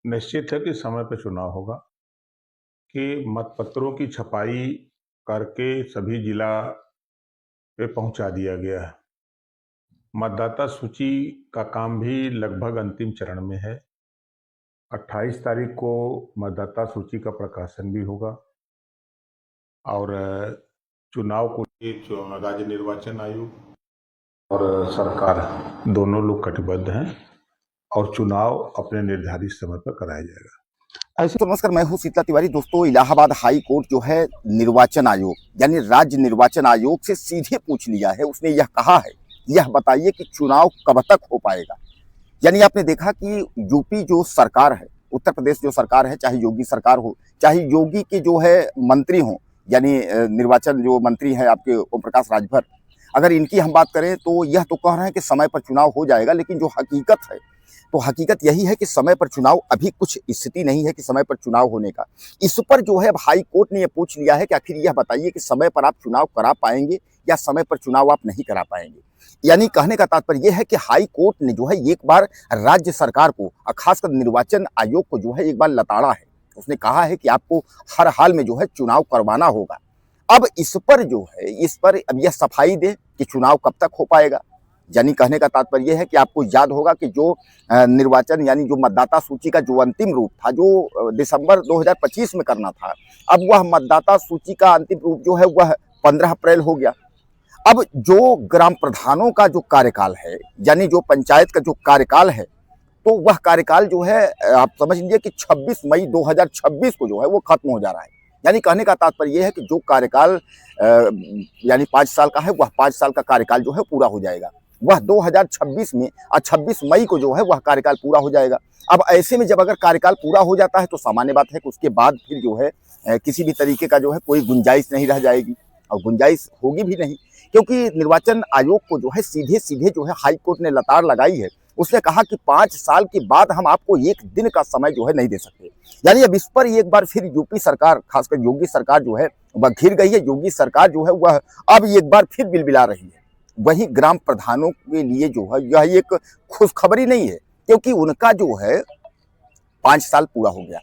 निश्चित है कि समय पे चुनाव होगा कि मतपत्रों की छपाई करके सभी जिला पे पहुंचा दिया गया है। मतदाता सूची का काम भी लगभग अंतिम चरण में है। 28 तारीख को मतदाता सूची का प्रकाशन भी होगा और चुनाव को लिए राज्य निर्वाचन आयोग और सरकार दोनों लोग कटिबद्ध हैं और चुनाव अपने निर्धारित समय पर कराया जाएगा। तो नमस्कार, मैं हूं शीतला तिवारी। दोस्तों, इलाहाबाद हाई कोर्ट जो है निर्वाचन आयोग यानी राज्य निर्वाचन आयोग से सीधे पूछ लिया है। उसने यह कहा है, यह बताइए कि चुनाव कब तक हो पाएगा। यानी आपने देखा कि यूपी जो सरकार है, उत्तर प्रदेश जो सरकार है, चाहे योगी सरकार हो, चाहे योगी के जो है मंत्री हो, यानी निर्वाचन जो मंत्री है आपके ओम प्रकाश राजभर, अगर इनकी हम बात करें तो यह तो कह रहे हैं कि समय पर चुनाव हो जाएगा, लेकिन जो हकीकत है तो हकीकत यही है कि समय पर चुनाव अभी कुछ स्थिति नहीं है कि समय पर चुनाव होने का। इस पर जो है अब हाई कोर्ट ने यह पूछ लिया है कि आखिर यह बताइए कि समय पर आप चुनाव करा पाएंगे या समय पर चुनाव आप नहीं करा पाएंगे। यानी कहने का तात्पर्य यह है कि हाई कोर्ट ने जो है एक बार राज्य सरकार को और खासकर निर्वाचन आयोग को जो है एक बार लताड़ा है। उसने कहा है कि आपको हर हाल में जो है चुनाव करवाना होगा। अब इस पर जो है इस पर अब यह सफाई दे कि चुनाव कब तक हो पाएगा। यानी कहने का तात्पर्य है कि आपको याद होगा कि जो निर्वाचन यानी जो मतदाता सूची का जो अंतिम रूप था, जो दिसंबर 2025 में करना था, अब वह मतदाता सूची का अंतिम रूप जो है वह 15 अप्रैल हो गया। अब जो ग्राम प्रधानों का जो कार्यकाल है, यानी जो पंचायत का जो कार्यकाल है, तो वह कार्यकाल जो है आप समझ लीजिए कि 26 मई 2026 को जो है वो खत्म हो जा रहा है। यानी कहने का तात्पर्य यह है कि जो कार्यकाल यानी 5 साल का है, वह 5 साल का कार्यकाल जो है पूरा हो जाएगा। वह 2026 में और 26 मई को जो है वह कार्यकाल पूरा हो जाएगा। अब ऐसे में जब अगर कार्यकाल पूरा हो जाता है तो सामान्य बात है कि उसके बाद फिर जो है किसी भी तरीके का जो है कोई गुंजाइश नहीं रह जाएगी और गुंजाइश होगी भी नहीं, क्योंकि निर्वाचन आयोग को जो है सीधे सीधे जो है हाई कोर्ट ने लताड़ लगाई है। उसने कहा कि 5 साल के बाद हम आपको एक दिन का समय जो है नहीं दे सकते। यानी अब इस पर एक बार फिर यूपी सरकार, खासकर योगी सरकार जो है वह घिर गई है। योगी सरकार जो है वह अब एक बार फिर बिलबिला रही है। वहीं ग्राम प्रधानों के लिए जो है यह एक खुशखबरी नहीं है, क्योंकि उनका जो है 5 साल पूरा हो गया।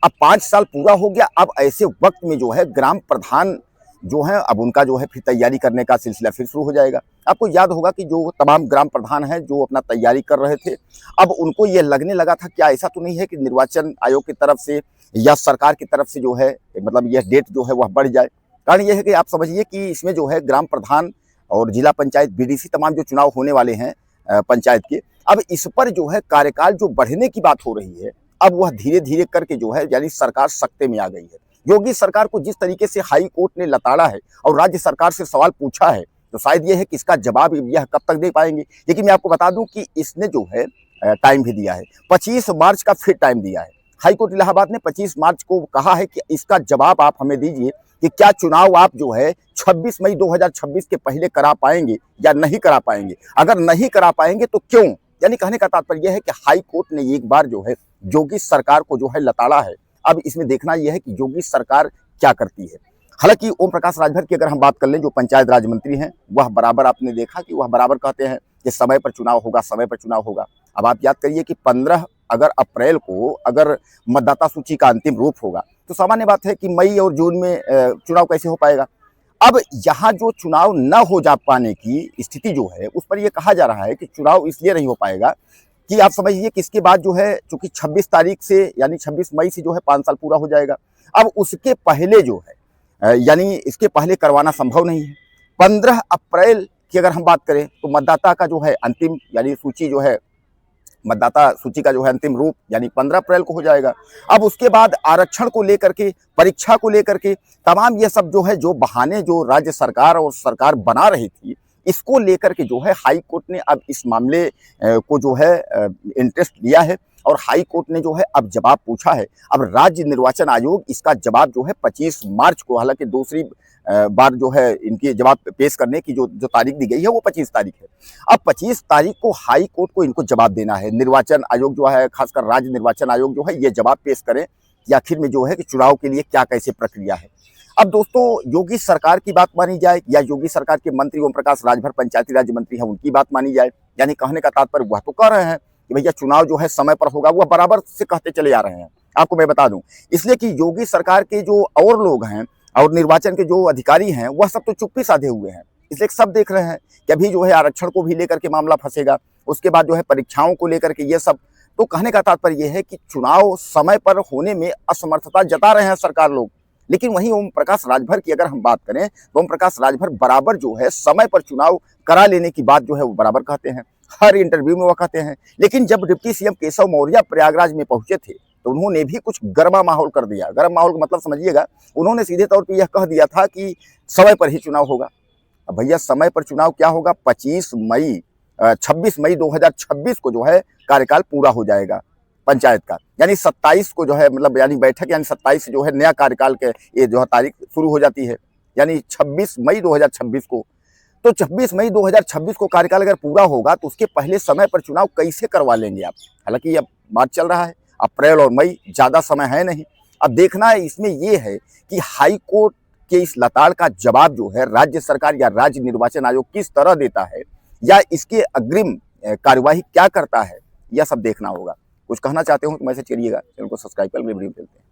अब 5 साल पूरा हो गया, अब ऐसे वक्त में जो है ग्राम प्रधान जो है अब उनका जो है फिर तैयारी करने का सिलसिला फिर शुरू हो जाएगा। आपको याद होगा कि जो तमाम ग्राम प्रधान हैं जो अपना तैयारी कर रहे थे, अब उनको ये लगने लगा था क्या ऐसा तो नहीं है कि निर्वाचन आयोग की तरफ से या सरकार की तरफ से जो है मतलब यह डेट जो है वह बढ़ जाए। कारण यह है कि आप समझिए कि इसमें जो है ग्राम प्रधान और जिला पंचायत बीडीसी तमाम जो चुनाव होने वाले हैं पंचायत के, अब इस पर जो है कार्यकाल जो बढ़ने की बात हो रही है, अब वह धीरे धीरे करके जो है यानी सरकार सख्ते में आ गई है। योगी सरकार को जिस तरीके से हाई कोर्ट ने लताड़ा है और राज्य सरकार से सवाल पूछा है, तो शायद यह है कि इसका जवाब यह कब तक दे पाएंगे। लेकिन मैं आपको बता दूं कि इसने जो है टाइम भी दिया है, 25 मार्च का फिर टाइम दिया है। हाई कोर्ट इलाहाबाद ने 25 मार्च को कहा है कि इसका जवाब आप हमें दीजिए कि क्या चुनाव आप जो है 26 मई 2026 के पहले करा पाएंगे या नहीं करा पाएंगे। अगर नहीं करा पाएंगे तो क्यों। यानी कहने का तात्पर्य यह है कि हाई कोर्ट ने एक बार जो है योगी सरकार को जो है लताड़ा है। अब इसमें देखना यह है कि योगी सरकार क्या करती है। हालांकि ओम प्रकाश राजभर की अगर हम बात कर लें, जो पंचायत राज मंत्री हैं, वह बराबर आपने देखा कि वह बराबर कहते हैं कि समय पर चुनाव होगा, समय पर चुनाव होगा। अब आप याद करिए कि 15 अगर अप्रैल को अगर मतदाता सूची का अंतिम रूप होगा, तो सामान्य बात है कि मई और जून में चुनाव कैसे हो पाएगा। अब यहाँ जो चुनाव न हो जा पाने की स्थिति जो है उस पर यह कहा जा रहा है कि चुनाव इसलिए नहीं हो पाएगा कि आप समझिए कि इसके बाद जो है चूंकि 26 तारीख से यानी 26 मई से जो है 5 साल पूरा हो जाएगा। अब उसके पहले जो है यानी इसके पहले करवाना संभव नहीं है। 15 अप्रैल की अगर हम बात करें तो मतदाता का जो है अंतिम यानी सूची जो है मतदाता सूची का जो है अंतिम रूप यानी 15 अप्रैल को हो जाएगा। अब उसके बाद आरक्षण को लेकर के, परीक्षा को लेकर के तमाम ये सब जो है जो बहाने जो राज्य सरकार और सरकार बना रही थी, इसको लेकर के जो है हाई कोर्ट ने अब इस मामले को जो है इंटरेस्ट लिया है और हाई कोर्ट ने जो है अब जवाब पूछा है। अब राज्य निर्वाचन आयोग इसका जवाब जो है 25 मार्च को, हालांकि दूसरी बार जो है इनकी जवाब पेश करने की जो तारीख दी गई है वो 25 तारीख है। अब 25 तारीख को हाई कोर्ट को इनको जवाब देना है। निर्वाचन आयोग जो है, खासकर राज्य निर्वाचन आयोग जो है, ये जवाब पेश करें कि आखिर में जो है कि चुनाव के लिए क्या कैसे प्रक्रिया है। अब दोस्तों, योगी सरकार की बात मानी जाए या योगी सरकार के मंत्री ओम प्रकाश राजभर पंचायती राज मंत्री हैं उनकी बात मानी जाए, यानी कहने का तात्पर्य वह तो कह रहे हैं कि भैया चुनाव जो है समय पर होगा, वह बराबर से कहते चले आ रहे हैं। आपको मैं बता दूं, इसलिए कि योगी सरकार के जो और लोग हैं और निर्वाचन के जो अधिकारी हैं, वह सब तो चुप्पी साधे हुए हैं। इसलिए सब देख रहे हैं कि अभी जो है आरक्षण को भी लेकर के मामला फंसेगा, उसके बाद जो है परीक्षाओं को लेकर के ये सब। तो कहने का तात्पर्य यह है कि चुनाव समय पर होने में असमर्थता जता रहे हैं सरकार लोग। लेकिन वहीं ओम प्रकाश राजभर की अगर हम बात करें तो ओम प्रकाश राजभर बराबर जो है समय पर चुनाव करा लेने की बात जो है वो बराबर कहते हैं, हर इंटरव्यू में वो कहते हैं। लेकिन जब डिप्टी सीएम केशव मौर्य प्रयागराज में पहुंचे थे तो उन्होंने भी कुछ गर्मा माहौल कर दिया। गर्म माहौल का मतलब समझिएगा, उन्होंने सीधे तौर पर यह कह दिया था कि समय पर ही चुनाव होगा। अब भैया समय पर चुनाव क्या होगा? 26 मई 2026 को जो है कार्यकाल पूरा हो जाएगा पंचायत का, यानी 27 को जो है मतलब यानी बैठक, यानी 27 से जो है नया कार्यकाल के ये जो है तारीख शुरू हो जाती है, यानी 26 मई 2026 को। तो 26 मई 2026 को कार्यकाल अगर पूरा होगा तो उसके पहले समय पर चुनाव कैसे करवा लेंगे आप? हालांकि अब बात चल रहा है अप्रैल और मई, ज़्यादा समय है नहीं। अब देखना है इसमें ये है कि हाई कोर्ट के इस लताड़ का जवाब जो है राज्य सरकार या राज्य निर्वाचन आयोग किस तरह देता है, या इसके अग्रिम कार्यवाही क्या करता है, यह सब देखना होगा। कुछ कहना चाहते हो तो मैसेज करिएगा, चैनल को सब्सक्राइब कर वीडियो चलते हैं।